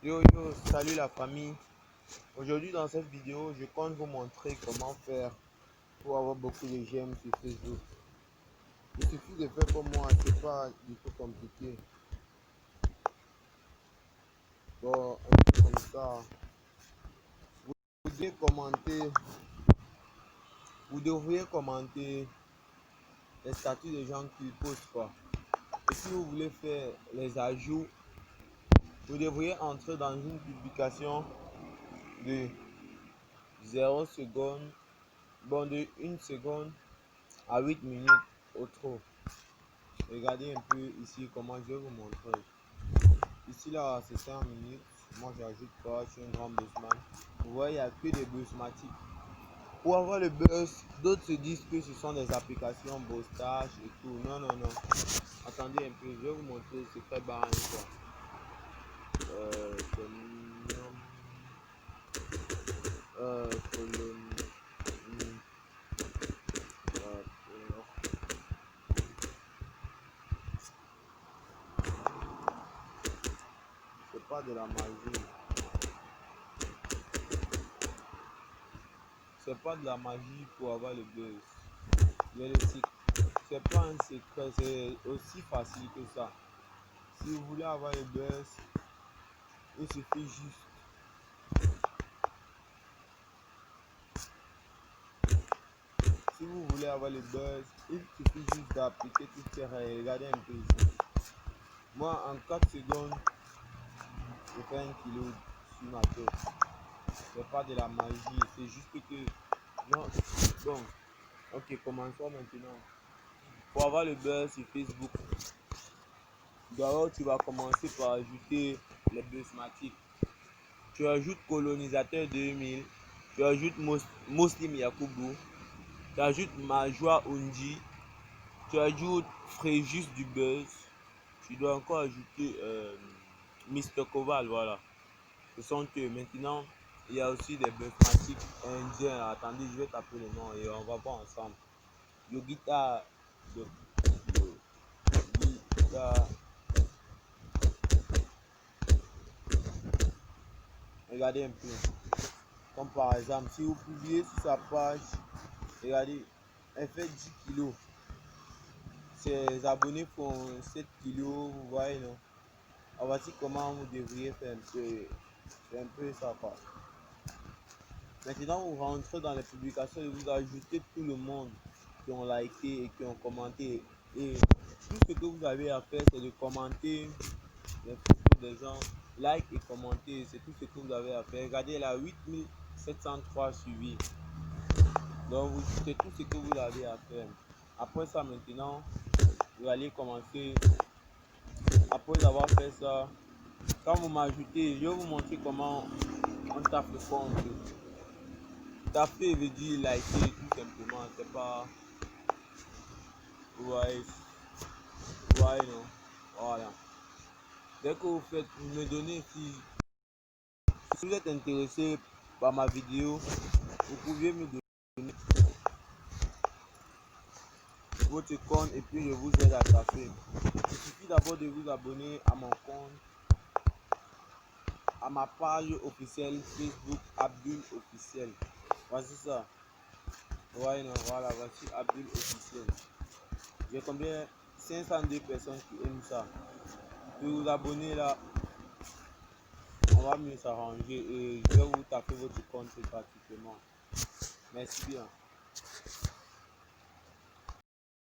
Yo yo, salut la famille. Aujourd'hui dans cette vidéo, je compte vous montrer comment faire pour avoir beaucoup de j'aime sur Facebook. Il suffit de faire comme moi, c'est pas du tout compliqué. Bon, un peu comme ça. Vous devez commenter, vous devriez commenter les statuts des gens qui postent quoi. Et si vous voulez faire les ajouts, vous devriez entrer dans une publication de 0 secondes, bon de 1 seconde à 8 minutes au trop. Regardez un peu ici comment je vais vous montrer. Ici là c'est 5 minutes. Moi j'ajoute pas, je suis un grand buzzman. Vous voyez, il n'y a que des buzzmatiques. Pour avoir le buzz, d'autres se disent que ce sont des applications Bostache et tout. Non, non, non. Attendez un peu, je vais vous montrer ce secret barre quoi. C'est pas de la magie. C'est pas de la magie pour avoir le buzz. C'est pas un secret, c'est aussi facile que ça. Si vous voulez avoir le buzz, il suffit juste si vous voulez avoir le buzz, il suffit juste d'appliquer toutes ces règles. Regardez un peu ici. Moi en 4 secondes, je fais 1 kilo sur ma tête. C'est pas de la magie, c'est juste que non. Bon, ok, commençons maintenant. Pour avoir le buzz sur Facebook, d'abord tu vas commencer par ajouter les buzzmatiques. Tu ajoutes colonisateur 2000, tu ajoutes Muslim Yakubu, tu ajoutes Majwa Undi, tu ajoutes Fréjus du buzz, tu dois encore ajouter Mr. Koval, voilà. Ce sont eux. Maintenant, il y a aussi des buzzmatiques indiens. Attendez, je vais taper le nom et on va voir ensemble. Yogita, Yogita. Regardez un peu. Comme par exemple, si vous publiez sur sa page, regardez, elle fait 10 kilos. Ses abonnés font 7 kilos, vous voyez, non? Alors voici comment vous devriez faire. C'est un peu ça, quoi. Maintenant, vous rentrez dans les publications et vous ajoutez tout le monde qui ont liké et qui ont commenté. Et tout ce que vous avez à faire, c'est de commenter les photos des gens, like et commenter. C'est tout ce que vous avez à faire. Regardez, elle a 8703 suivis. Donc, c'est tout ce que vous avez à faire. Après ça, maintenant, vous allez commencer. Après avoir fait ça, quand vous m'ajoutez, je vais vous montrer comment on tape le compte. Taper veut dire liker tout simplement, c'est pas. Ouais, ouais, non. Voilà. Dès que vous faites, vous me donnez si vous êtes intéressé par ma vidéo, vous pouvez me donner votre compte et puis je vous aide à taper. Il suffit d'abord de vous abonner à mon compte, à ma page officielle Facebook Abdul officiel. Voici ça. Ouais, non, voilà, voici Abdul officiel. J'ai combien? 502 personnes qui aiment ça. Vous vous abonner là, on va mieux s'arranger et je vais vous taper votre compte gratuitement. Merci bien.